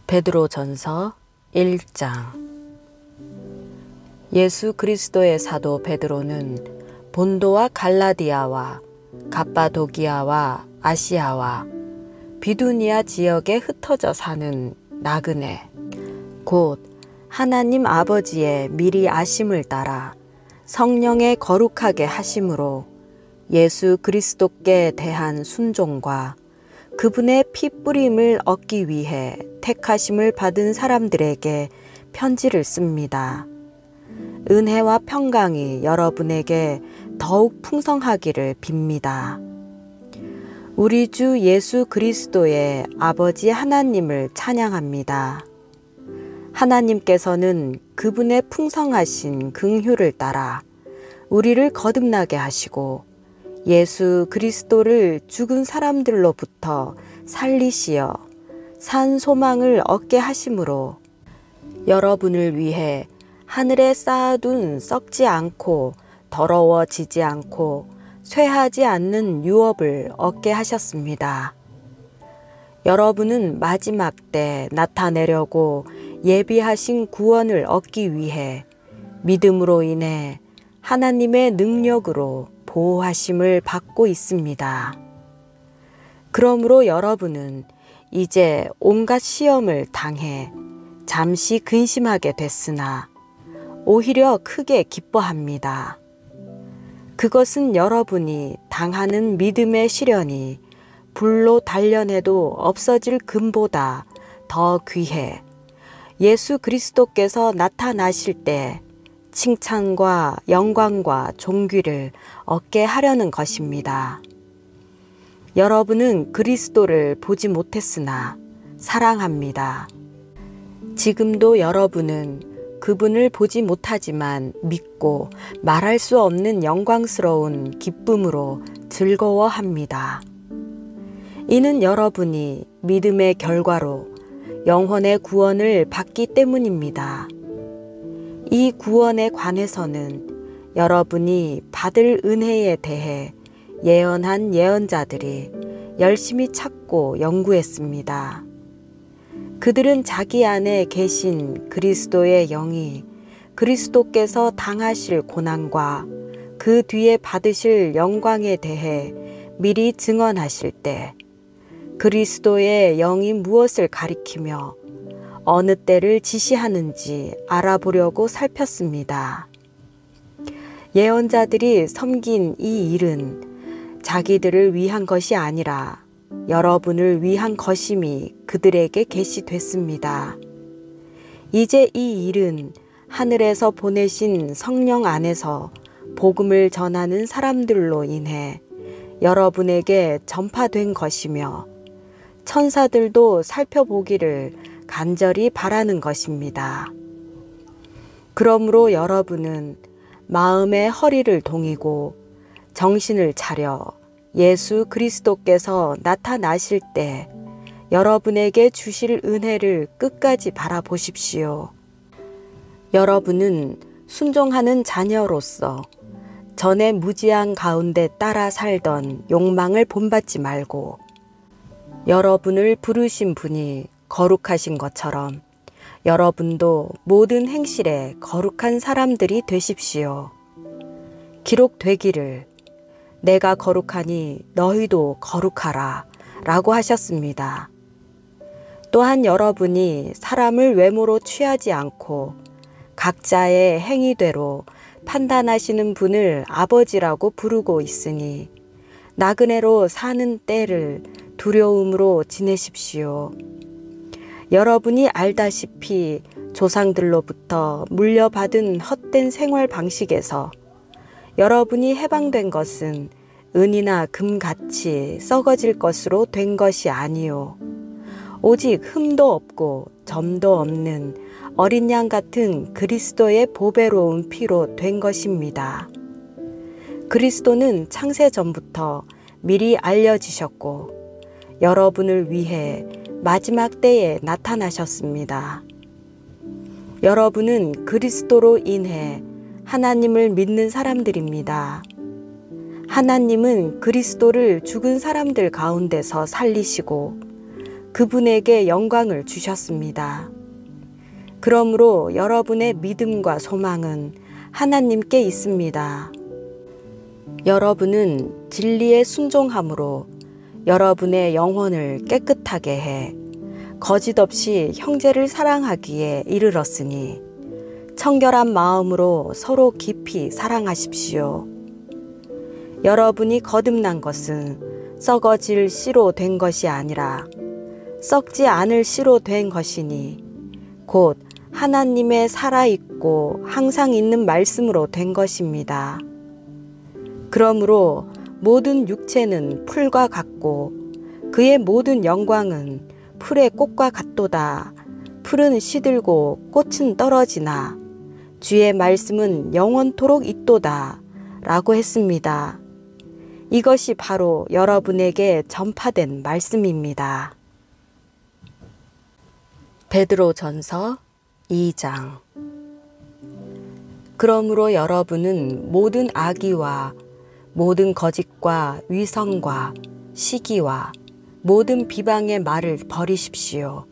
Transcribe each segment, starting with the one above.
베드로전서 1장. 예수 그리스도의 사도 베드로는 본도와 갈라디아와 갑바도기아와 아시아와 비두니아 지역에 흩어져 사는 나그네, 곧 하나님 아버지의 미리 아심을 따라 성령의 거룩하게 하심으로 예수 그리스도께 대한 순종과 그분의 피 뿌림을 얻기 위해 택하심을 받은 사람들에게 편지를 씁니다. 은혜와 평강이 여러분에게 더욱 풍성하기를 빕니다. 우리 주 예수 그리스도의 아버지 하나님을 찬양합니다. 하나님께서는 그분의 풍성하신 긍휼을 따라 우리를 거듭나게 하시고 예수 그리스도를 죽은 사람들로부터 살리시어 산 소망을 얻게 하심으로 여러분을 위해 하늘에 쌓아둔 썩지 않고 더러워지지 않고 쇠하지 않는 유업을 얻게 하셨습니다. 여러분은 마지막 때 나타내려고 예비하신 구원을 얻기 위해 믿음으로 인해 하나님의 능력으로 보호하심을 받고 있습니다. 그러므로 여러분은 이제 온갖 시험을 당해 잠시 근심하게 됐으나 오히려 크게 기뻐합니다. 그것은 여러분이 당하는 믿음의 시련이 불로 단련해도 없어질 금보다 더 귀해 예수 그리스도께서 나타나실 때 칭찬과 영광과 존귀를 얻게 하려는 것입니다. 여러분은 그리스도를 보지 못했으나 사랑합니다. 지금도 여러분은 그분을 보지 못하지만 믿고 말할 수 없는 영광스러운 기쁨으로 즐거워합니다. 이는 여러분이 믿음의 결과로 영혼의 구원을 받기 때문입니다. 이 구원에 관해서는 여러분이 받을 은혜에 대해 예언한 예언자들이 열심히 찾고 연구했습니다. 그들은 자기 안에 계신 그리스도의 영이 그리스도께서 당하실 고난과 그 뒤에 받으실 영광에 대해 미리 증언하실 때 그리스도의 영이 무엇을 가리키며 어느 때를 지시하는지 알아보려고 살폈습니다. 예언자들이 섬긴 이 일은 자기들을 위한 것이 아니라 여러분을 위한 것임이 그들에게 계시됐습니다. 이제 이 일은 하늘에서 보내신 성령 안에서 복음을 전하는 사람들로 인해 여러분에게 전파된 것이며 천사들도 살펴보기를 간절히 바라는 것입니다. 그러므로 여러분은 마음의 허리를 동이고 정신을 차려 예수 그리스도께서 나타나실 때 여러분에게 주실 은혜를 끝까지 바라보십시오. 여러분은 순종하는 자녀로서 전에 무지한 가운데 따라 살던 욕망을 본받지 말고 여러분을 부르신 분이 거룩하신 것처럼 여러분도 모든 행실에 거룩한 사람들이 되십시오. 기록되기를 내가 거룩하니 너희도 거룩하라 라고 하셨습니다. 또한 여러분이 사람을 외모로 취하지 않고 각자의 행위대로 판단하시는 분을 아버지라고 부르고 있으니 나그네로 사는 때를 두려움으로 지내십시오. 여러분이 알다시피 조상들로부터 물려받은 헛된 생활 방식에서 여러분이 해방된 것은 은이나 금같이 썩어질 것으로 된 것이 아니요 오직 흠도 없고 점도 없는 어린 양 같은 그리스도의 보배로운 피로 된 것입니다. 그리스도는 창세 전부터 미리 알려지셨고 여러분을 위해 마지막 때에 나타나셨습니다. 여러분은 그리스도로 인해 하나님을 믿는 사람들입니다. 하나님은 그리스도를 죽은 사람들 가운데서 살리시고 그분에게 영광을 주셨습니다. 그러므로 여러분의 믿음과 소망은 하나님께 있습니다. 여러분은 진리에 순종함으로 여러분의 영혼을 깨끗하게 해 거짓 없이 형제를 사랑하기에 이르렀으니 청결한 마음으로 서로 깊이 사랑하십시오. 여러분이 거듭난 것은 썩어질 씨로 된 것이 아니라 썩지 않을 씨로 된 것이니 곧 하나님의 살아있고 항상 있는 말씀으로 된 것입니다. 그러므로 모든 육체는 풀과 같고 그의 모든 영광은 풀의 꽃과 같도다. 풀은 시들고 꽃은 떨어지나 주의 말씀은 영원토록 있도다. 라고 했습니다. 이것이 바로 여러분에게 전파된 말씀입니다. 베드로전서 2장. 그러므로 여러분은 모든 악의와 모든 거짓과 위선과 시기와 모든 비방의 말을 버리십시오.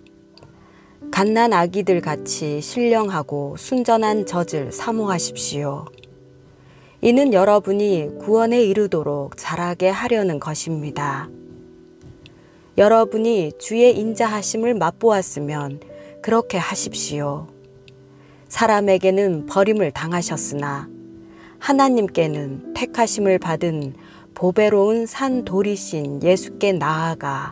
갓난 아기들 같이 신령하고 순전한 젖을 사모하십시오. 이는 여러분이 구원에 이르도록 자라게 하려는 것입니다. 여러분이 주의 인자하심을 맛보았으면 그렇게 하십시오. 사람에게는 버림을 당하셨으나 하나님께는 택하심을 받은 보배로운 산 돌이신 예수께 나아가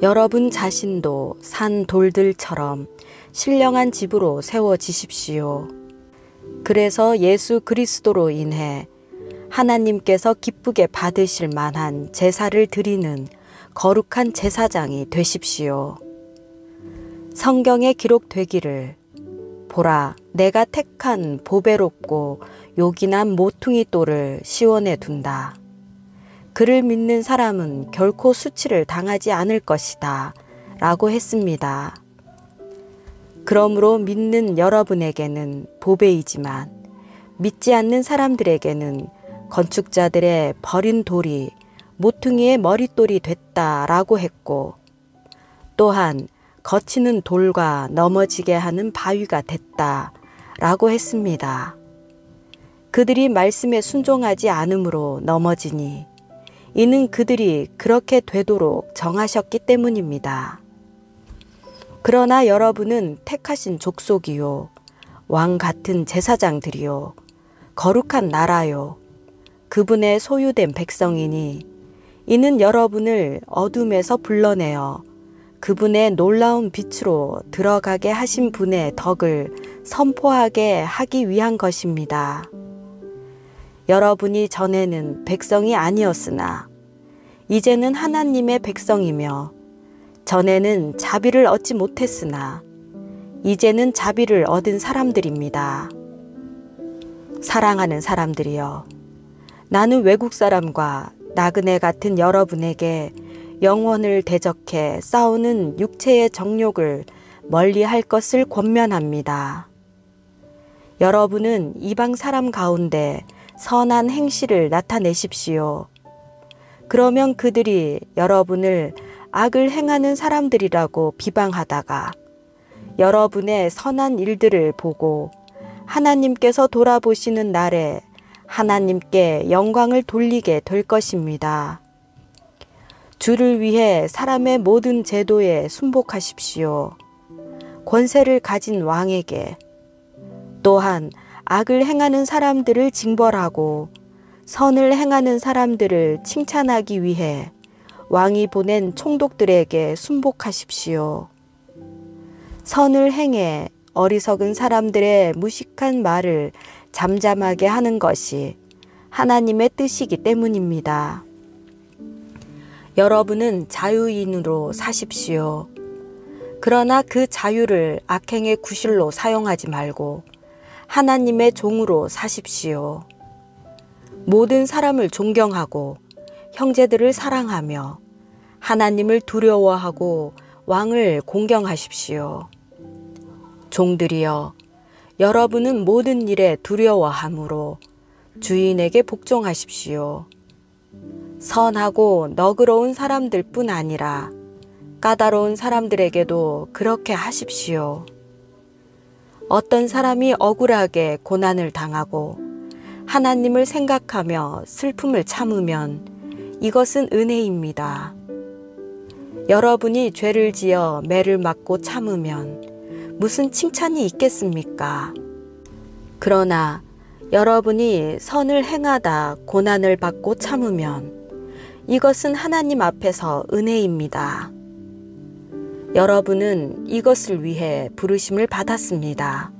여러분 자신도 산 돌들처럼 신령한 집으로 세워지십시오. 그래서 예수 그리스도로 인해 하나님께서 기쁘게 받으실 만한 제사를 드리는 거룩한 제사장이 되십시오. 성경에 기록되기를 보라, 내가 택한 보배롭고 요긴한 모퉁이 돌을 시온에 둔다. 그를 믿는 사람은 결코 수치를 당하지 않을 것이다. 라고 했습니다. 그러므로 믿는 여러분에게는 보배이지만 믿지 않는 사람들에게는 건축자들의 버린 돌이 모퉁이의 머릿돌이 됐다라고 했고 또한 거치는 돌과 넘어지게 하는 바위가 됐다라고 했습니다. 그들이 말씀에 순종하지 않으므로 넘어지니 이는 그들이 그렇게 되도록 정하셨기 때문입니다. 그러나 여러분은 택하신 족속이요 왕 같은 제사장들이요 거룩한 나라요 그분의 소유된 백성이니 이는 여러분을 어둠에서 불러내어 그분의 놀라운 빛으로 들어가게 하신 분의 덕을 선포하게 하기 위한 것입니다. 여러분이 전에는 백성이 아니었으나 이제는 하나님의 백성이며 전에는 자비를 얻지 못했으나 이제는 자비를 얻은 사람들입니다. 사랑하는 사람들이여, 나는 외국 사람과 나그네 같은 여러분에게 영혼을 대적해 싸우는 육체의 정욕을 멀리할 것을 권면합니다. 여러분은 이방 사람 가운데 선한 행실을 나타내십시오. 그러면 그들이 여러분을 악을 행하는 사람들이라고 비방하다가 여러분의 선한 일들을 보고 하나님께서 돌아보시는 날에 하나님께 영광을 돌리게 될 것입니다. 주를 위해 사람의 모든 제도에 순복하십시오. 권세를 가진 왕에게 또한 악을 행하는 사람들을 징벌하고 선을 행하는 사람들을 칭찬하기 위해 왕이 보낸 총독들에게 순복하십시오. 선을 행해 어리석은 사람들의 무식한 말을 잠잠하게 하는 것이 하나님의 뜻이기 때문입니다. 여러분은 자유인으로 사십시오. 그러나 그 자유를 악행의 구실로 사용하지 말고 하나님의 종으로 사십시오. 모든 사람을 존경하고 형제들을 사랑하며 하나님을 두려워하고 왕을 공경하십시오. 종들이여, 여러분은 모든 일에 두려워함으로 주인에게 복종하십시오. 선하고 너그러운 사람들뿐 아니라 까다로운 사람들에게도 그렇게 하십시오. 어떤 사람이 억울하게 고난을 당하고 하나님을 생각하며 슬픔을 참으면 이것은 은혜입니다. 여러분이 죄를 지어 매를 맞고 참으면 무슨 칭찬이 있겠습니까? 그러나 여러분이 선을 행하다 고난을 받고 참으면 이것은 하나님 앞에서 은혜입니다. 여러분은 이것을 위해 부르심을 받았습니다.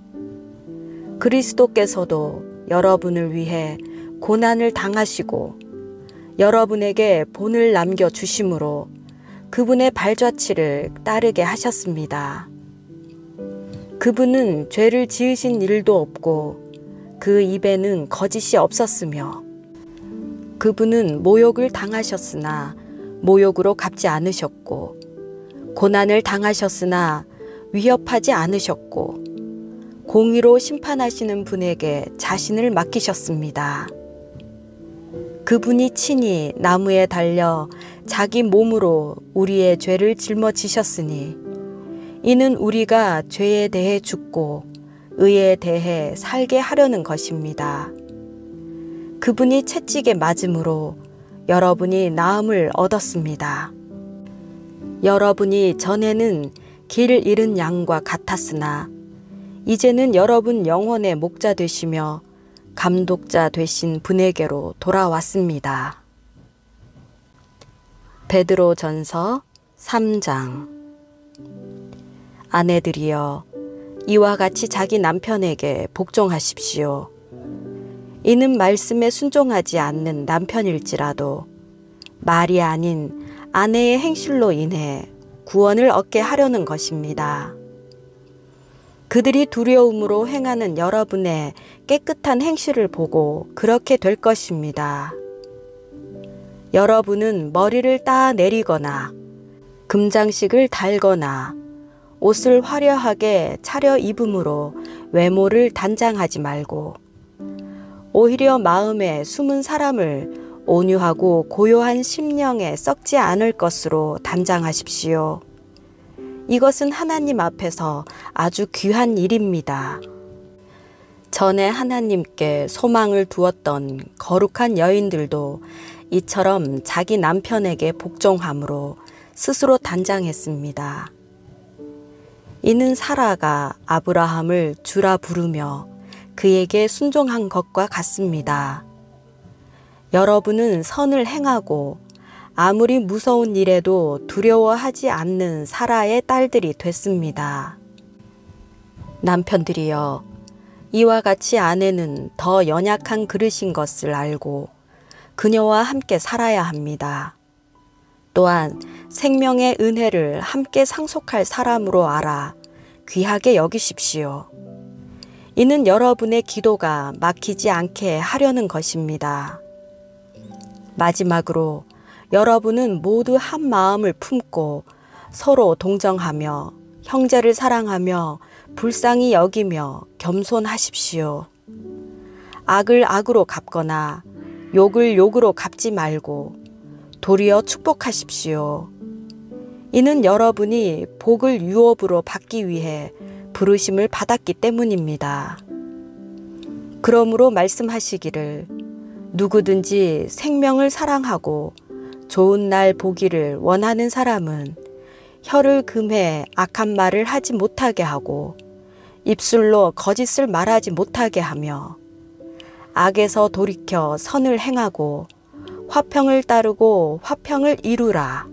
그리스도께서도 여러분을 위해 고난을 당하시고 여러분에게 본을 남겨주심으로 그분의 발자취를 따르게 하셨습니다. 그분은 죄를 지으신 일도 없고 그 입에는 거짓이 없었으며 그분은 모욕을 당하셨으나 모욕으로 갚지 않으셨고 고난을 당하셨으나 위협하지 않으셨고 공의로 심판하시는 분에게 자신을 맡기셨습니다. 그분이 친히 나무에 달려 자기 몸으로 우리의 죄를 짊어지셨으니 이는 우리가 죄에 대해 죽고 의에 대해 살게 하려는 것입니다. 그분이 채찍에 맞음으로 여러분이 나음을 얻었습니다. 여러분이 전에는 길 잃은 양과 같았으나 이제는 여러분 영혼의 목자 되시며 감독자 되신 분에게로 돌아왔습니다. 베드로전서 3장. 아내들이여 이와 같이 자기 남편에게 복종하십시오. 이는 말씀에 순종하지 않는 남편일지라도 말이 아닌 아내의 행실로 인해 구원을 얻게 하려는 것입니다. 그들이 두려움으로 행하는 여러분의 깨끗한 행실을 보고 그렇게 될 것입니다. 여러분은 머리를 따 내리거나 금장식을 달거나 옷을 화려하게 차려 입음으로 외모를 단장하지 말고 오히려 마음에 숨은 사람을 온유하고 고요한 심령에 썩지 않을 것으로 단장하십시오. 이것은 하나님 앞에서 아주 귀한 일입니다. 전에 하나님께 소망을 두었던 거룩한 여인들도 이처럼 자기 남편에게 복종함으로 스스로 단장했습니다. 이는 사라가 아브라함을 주라 부르며 그에게 순종한 것과 같습니다. 여러분은 선을 행하고 아무리 무서운 일에도 두려워하지 않는 사라의 딸들이 됐습니다. 남편들이여, 이와 같이 아내는 더 연약한 그릇인 것을 알고 그녀와 함께 살아야 합니다. 또한 생명의 은혜를 함께 상속할 사람으로 알아 귀하게 여기십시오. 이는 여러분의 기도가 막히지 않게 하려는 것입니다. 마지막으로 여러분은 모두 한 마음을 품고 서로 동정하며 형제를 사랑하며 불쌍히 여기며 겸손하십시오. 악을 악으로 갚거나 욕을 욕으로 갚지 말고 도리어 축복하십시오. 이는 여러분이 복을 유업으로 받기 위해 부르심을 받았기 때문입니다. 그러므로 말씀하시기를 누구든지 생명을 사랑하고 좋은 날 보기를 원하는 사람은 혀를 금해 악한 말을 하지 못하게 하고 입술로 거짓을 말하지 못하게 하며 악에서 돌이켜 선을 행하고 화평을 따르고 화평을 이루라.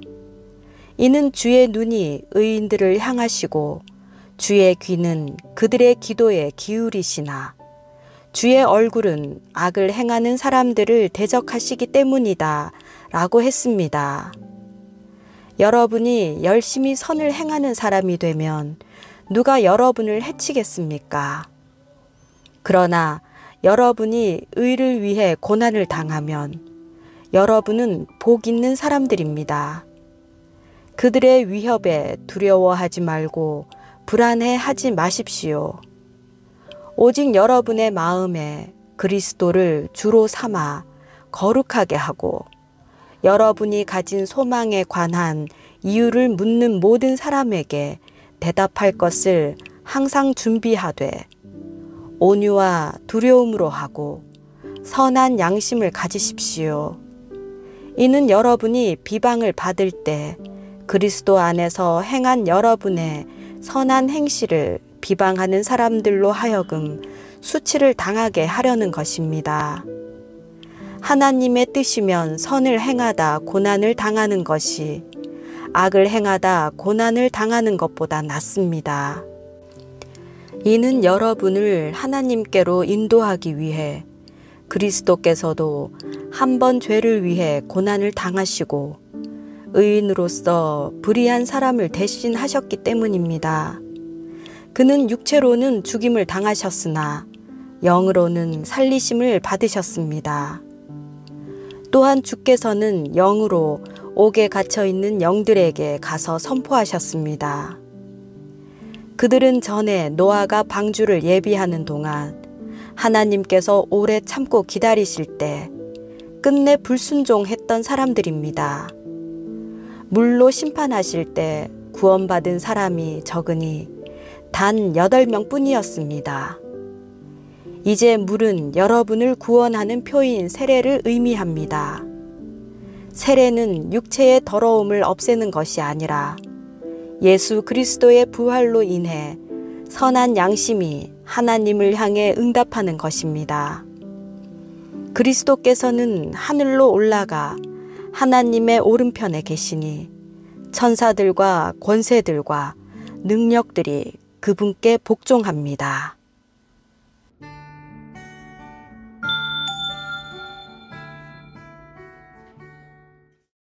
이는 주의 눈이 의인들을 향하시고 주의 귀는 그들의 기도에 기울이시나 주의 얼굴은 악을 행하는 사람들을 대적하시기 때문이다 라고 했습니다. 여러분이 열심히 선을 행하는 사람이 되면 누가 여러분을 해치겠습니까? 그러나 여러분이 의를 위해 고난을 당하면 여러분은 복 있는 사람들입니다. 그들의 위협에 두려워하지 말고 불안해하지 마십시오. 오직 여러분의 마음에 그리스도를 주로 삼아 거룩하게 하고 여러분이 가진 소망에 관한 이유를 묻는 모든 사람에게 대답할 것을 항상 준비하되 온유와 두려움으로 하고 선한 양심을 가지십시오. 이는 여러분이 비방을 받을 때 그리스도 안에서 행한 여러분의 선한 행실을 비방하는 사람들로 하여금 수치를 당하게 하려는 것입니다. 하나님의 뜻이면 선을 행하다 고난을 당하는 것이 악을 행하다 고난을 당하는 것보다 낫습니다. 이는 여러분을 하나님께로 인도하기 위해 그리스도께서도 한 번 죄를 위해 고난을 당하시고 의인으로서 불의한 사람을 대신하셨기 때문입니다. 그는 육체로는 죽임을 당하셨으나 영으로는 살리심을 받으셨습니다. 또한 주께서는 영으로 옥에 갇혀 있는 영들에게 가서 선포하셨습니다. 그들은 전에 노아가 방주를 예비하는 동안 하나님께서 오래 참고 기다리실 때 끝내 불순종했던 사람들입니다. 물로 심판하실 때 구원받은 사람이 적으니 단 8명 뿐이었습니다. 이제 물은 여러분을 구원하는 표인 세례를 의미합니다. 세례는 육체의 더러움을 없애는 것이 아니라 예수 그리스도의 부활로 인해 선한 양심이 하나님을 향해 응답하는 것입니다. 그리스도께서는 하늘로 올라가 하나님의 오른편에 계시니 천사들과 권세들과 능력들이 그분께 복종합니다.